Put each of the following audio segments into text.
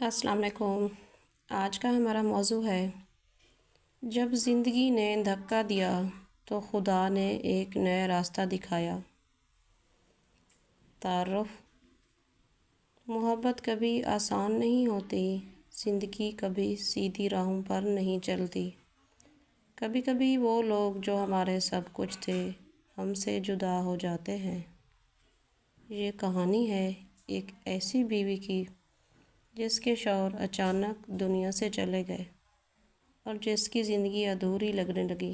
السلام علیکم۔ آج کا ہمارا موضوع ہے جب زندگی نے دھکا دیا تو خدا نے ایک نیا راستہ دکھایا۔ تعارف۔ محبت کبھی آسان نہیں ہوتی، زندگی کبھی سیدھی راہوں پر نہیں چلتی۔ کبھی کبھی وہ لوگ جو ہمارے سب کچھ تھے ہم سے جدا ہو جاتے ہیں۔ یہ کہانی ہے ایک ایسی بیوی کی جس کے شوہر اچانک دنیا سے چلے گئے اور جس کی زندگی ادھوری لگنے لگی،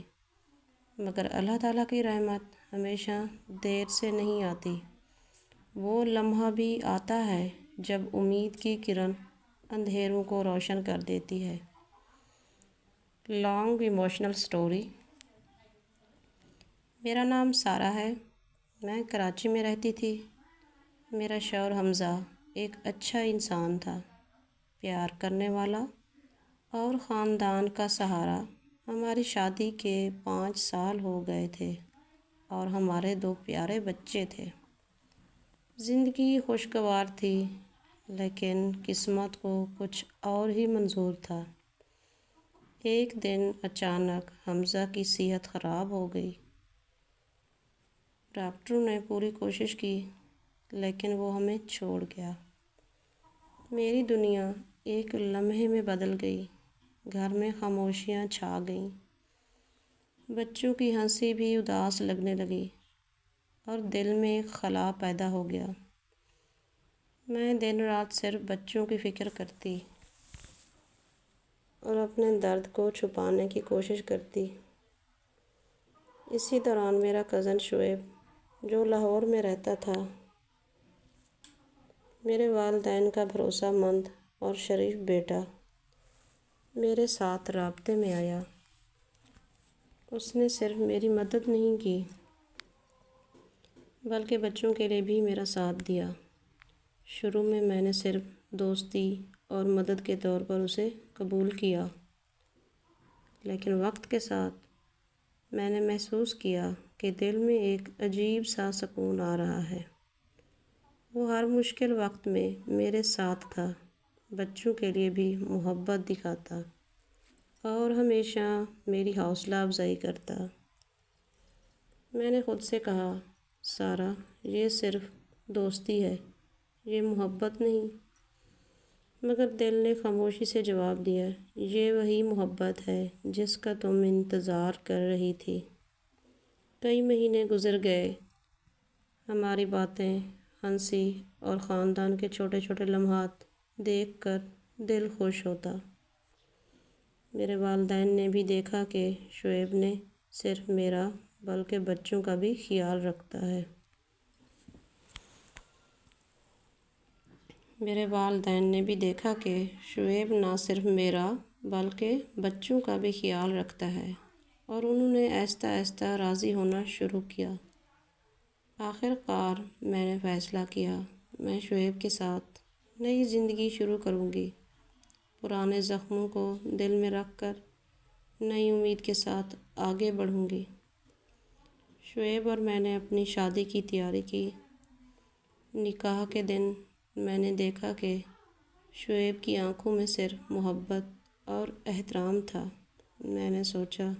مگر اللہ تعالیٰ کی رحمت ہمیشہ دیر سے نہیں آتی۔ وہ لمحہ بھی آتا ہے جب امید کی کرن اندھیروں کو روشن کر دیتی ہے۔ Long emotional story. میرا نام سارہ ہے، میں کراچی میں رہتی تھی۔ میرا شوہر حمزہ ایک اچھا انسان تھا، پیار کرنے والا اور خاندان کا سہارا۔ ہماری شادی کے 5 سال ہو گئے تھے اور ہمارے 2 پیارے بچے تھے۔ زندگی خوشگوار تھی، لیکن قسمت کو کچھ اور ہی منظور تھا۔ ایک دن اچانک حمزہ کی صحت خراب ہو گئی۔ ڈاکٹروں نے پوری کوشش کی لیکن وہ ہمیں چھوڑ گیا۔ میری دنیا ایک لمحے میں بدل گئی۔ گھر میں خاموشیاں چھا گئیں، بچوں کی ہنسی بھی اداس لگنے لگی اور دل میں ایک خلا پیدا ہو گیا۔ میں دن رات صرف بچوں کی فکر کرتی اور اپنے درد کو چھپانے کی کوشش کرتی۔ اسی دوران میرا کزن شعیب جو لاہور میں رہتا تھا، میرے والدین کا بھروسہ مند اور شریف بیٹا، میرے ساتھ رابطے میں آیا۔ اس نے صرف میری مدد نہیں کی بلکہ بچوں کے لیے بھی میرا ساتھ دیا۔ شروع میں نے صرف دوستی اور مدد کے طور پر اسے قبول کیا، لیکن وقت کے ساتھ میں نے محسوس کیا کہ دل میں ایک عجیب سا سکون آ رہا ہے۔ وہ ہر مشکل وقت میں میرے ساتھ تھا، بچوں کے لیے بھی محبت دکھاتا اور ہمیشہ میری حوصلہ افزائی کرتا۔ میں نے خود سے کہا، سارہ، یہ صرف دوستی ہے، یہ محبت نہیں۔ مگر دل نے خاموشی سے جواب دیا، یہ وہی محبت ہے جس کا تم انتظار کر رہی تھی۔ کئی مہینے گزر گئے، ہماری باتیں، ہنسی اور خاندان کے چھوٹے چھوٹے لمحات دیکھ کر دل خوش ہوتا۔ میرے والدین نے بھی دیکھا کہ شعیب نے صرف میرا بلکہ بچوں کا بھی خیال رکھتا ہے۔ میرے والدین نے بھی دیکھا کہ شعیب نہ صرف میرا بلکہ بچوں کا بھی خیال رکھتا ہے، اور انہوں نے آہستہ آہستہ راضی ہونا شروع کیا۔ آخر کار میں نے فیصلہ کیا، میں شعیب کے ساتھ نئی زندگی شروع کروں گی، پرانے زخموں کو دل میں رکھ کر نئی امید کے ساتھ آگے بڑھوں گی۔ شعیب اور میں نے اپنی شادی کی تیاری کی۔ نکاح کے دن میں نے دیکھا کہ شعیب کی آنکھوں میں صرف محبت اور احترام تھا۔ میں نے سوچا،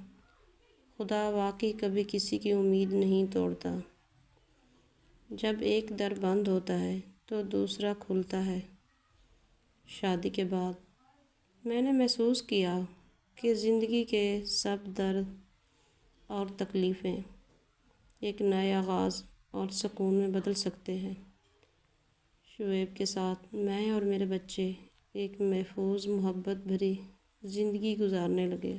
خدا واقعی کبھی کسی کی امید نہیں توڑتا۔ جب ایک در بند ہوتا ہے تو دوسرا کھلتا ہے۔ شادی کے بعد میں نے محسوس کیا کہ زندگی کے سب درد اور تکلیفیں ایک نئے آغاز اور سکون میں بدل سکتے ہیں۔ شعیب کے ساتھ میں اور میرے بچے ایک محفوظ محبت بھری زندگی گزارنے لگے،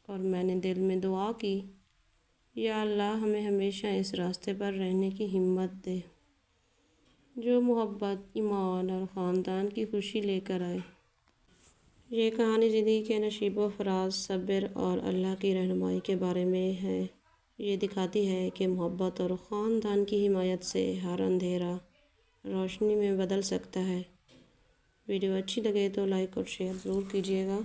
اور میں نے دل میں دعا کی، یا اللہ ہمیں ہمیشہ اس راستے پر رہنے کی ہمت دے جو محبت، ایمان اور خاندان کی خوشی لے کر آئے۔ یہ کہانی زندگی کے نشیب و فراز، صبر اور اللہ کی رہنمائی کے بارے میں ہے۔ یہ دکھاتی ہے کہ محبت اور خاندان کی حمایت سے ہر اندھیرا روشنی میں بدل سکتا ہے۔ ویڈیو اچھی لگے تو لائک اور شیئر ضرور کیجیے گا۔